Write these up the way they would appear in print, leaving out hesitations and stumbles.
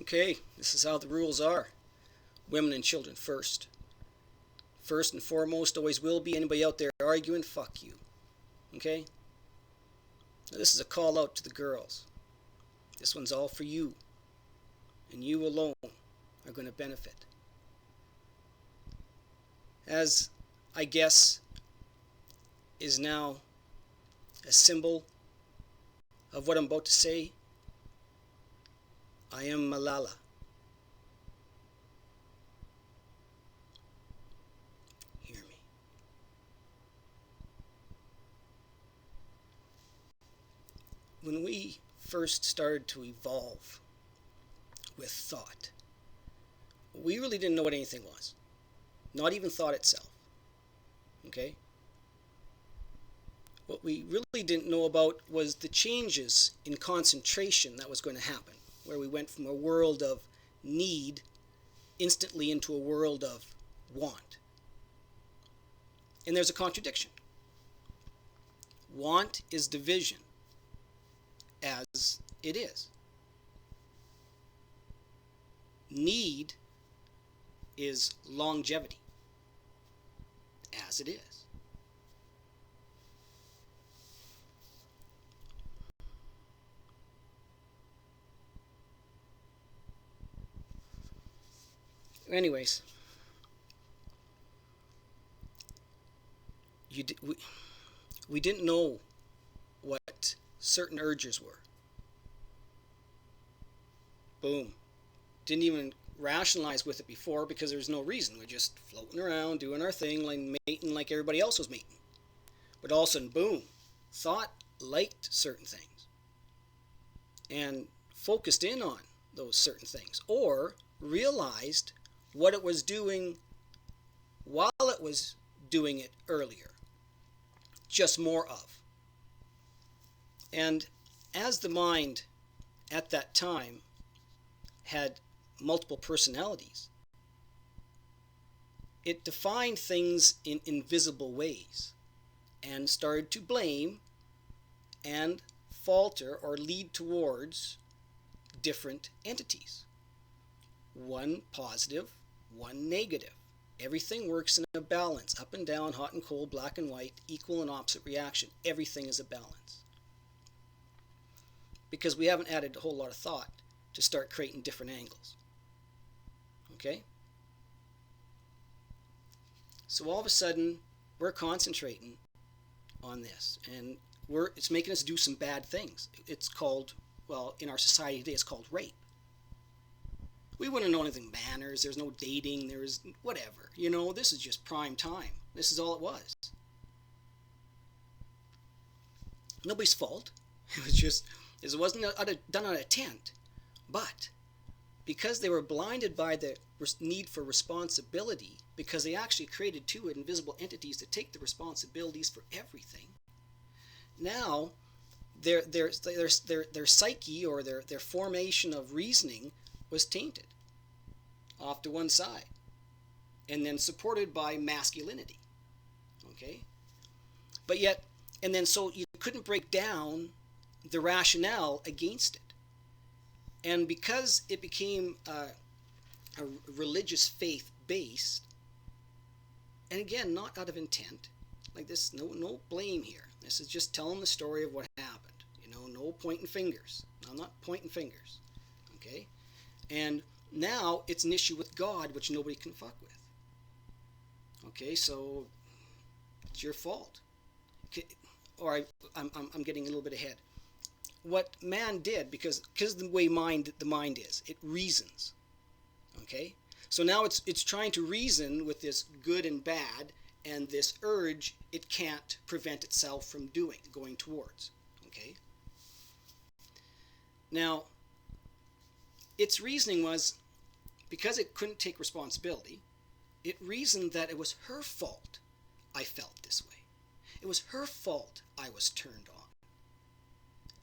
Okay, this is how the rules are. Women and children first. First and foremost, always will be. Anybody out there arguing, fuck you. Okay? Now, this is a call out to the girls. This one's all for you. And you alone are going to benefit. As I guess is now a symbol of what I'm about to say, I am Malala. Hear me. When we first started to evolve with thought, we really didn't know what anything was. Not even thought itself. Okay? What we really didn't know about was the changes in concentration that was going to happen, where we went from a world of need instantly into a world of want. And there's a contradiction. Want is division, as it is. Need is longevity, as it is. Anyways, we didn't know what certain urges were. Boom. Didn't even rationalize with it before because there was no reason. We're just floating around, doing our thing, like mating like everybody else was mating. But all of a sudden, boom, thought liked certain things and focused in on those certain things, or realized what it was doing while it was doing it earlier, just more of. And as the mind at that time had multiple personalities, it defined things in invisible ways and started to blame and falter or lead towards different entities. One positive, one negative. Everything works in a balance, up and down, hot and cold, black and white, equal and opposite reaction. Everything is a balance. Because we haven't added a whole lot of thought to start creating different angles. Okay? So all of a sudden, we're concentrating on this, and it's making us do some bad things. It's called, well, in our society today, it's called rape. We wouldn't know anything manners, there's no dating, there's whatever. You know, this is just prime time. This is all it was. Nobody's fault. It wasn't done out of intent. But because they were blinded by the need for responsibility, because they actually created two invisible entities to take the responsibilities for everything, now their psyche or their formation of reasoning was tainted off to one side, and then supported by masculinity. Okay? But yet, and then so you couldn't break down the rationale against it. And because it became a religious faith based, and again, not out of intent, like this, no blame here. This is just telling the story of what happened. You know, no pointing fingers. I'm not pointing fingers. Okay? And now it's an issue with God, which nobody can fuck with. Okay, so it's your fault. Okay, or I'm getting a little bit ahead. What man did, because the way the mind is, it reasons. Okay, so now it's trying to reason with this good and bad, and this urge it can't prevent itself from going towards. Okay. Now, its reasoning was, because it couldn't take responsibility, it reasoned that it was her fault I felt this way. It was her fault I was turned on.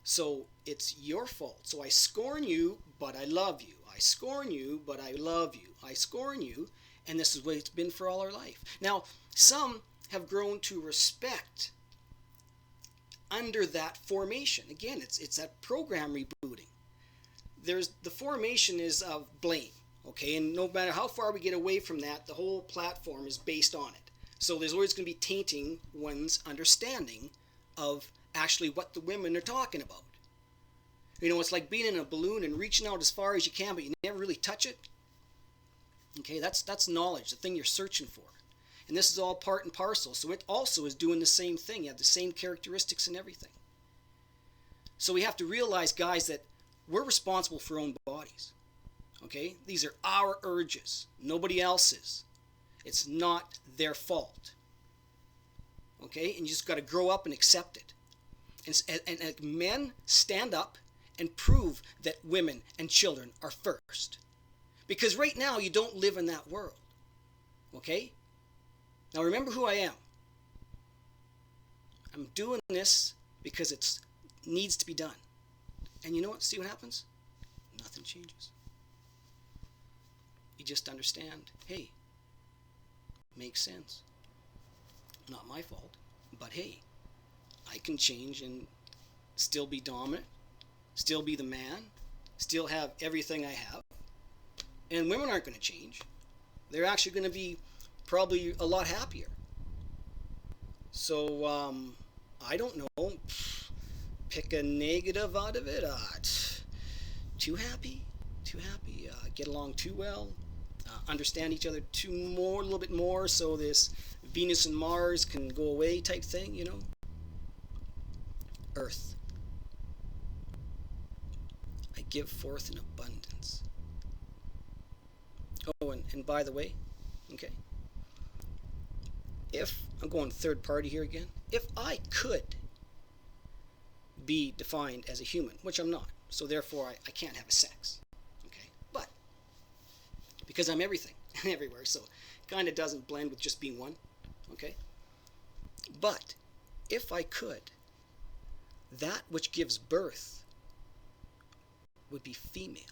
So it's your fault. So I scorn you, but I love you. I scorn you, but I love you. I scorn you, and this is what it's been for all our life. Now, some have grown to respect under that formation. Again, it's that program rebooting. there's the formation is of blame, okay, and no matter how far we get away from that, the whole platform is based on it. So there's always going to be tainting one's understanding of actually what the women are talking about. You know, it's like being in a balloon and reaching out as far as you can, but you never really touch it. Okay, that's knowledge, the thing you're searching for. And this is all part and parcel. So it also is doing the same thing. You have the same characteristics and everything. So we have to realize, guys, that we're responsible for our own bodies. Okay? These are our urges, nobody else's. It's not their fault. Okay? And you just got to grow up and accept it. And men, stand up and prove that women and children are first. Because right now you don't live in that world. Okay? Now remember who I am. I'm doing this because it needs to be done. And you know what? See what happens? Nothing changes. You just understand, hey, makes sense. Not my fault. But hey, I can change and still be dominant, still be the man, still have everything I have. And women aren't going to change. They're actually going to be probably a lot happier. So, I don't know. Pick a negative out of it. Too happy? Too happy? Get along too well? Understand each other a little bit more, so this Venus and Mars can go away type thing, you know? Earth. I give forth in abundance. Oh, and by the way, okay, if, I'm going third party here again, if I could be defined as a human, which I'm not, so therefore I can't have a sex, okay, but because I'm everything, everywhere, so it kind of doesn't blend with just being one, okay, but if I could, that which gives birth would be female.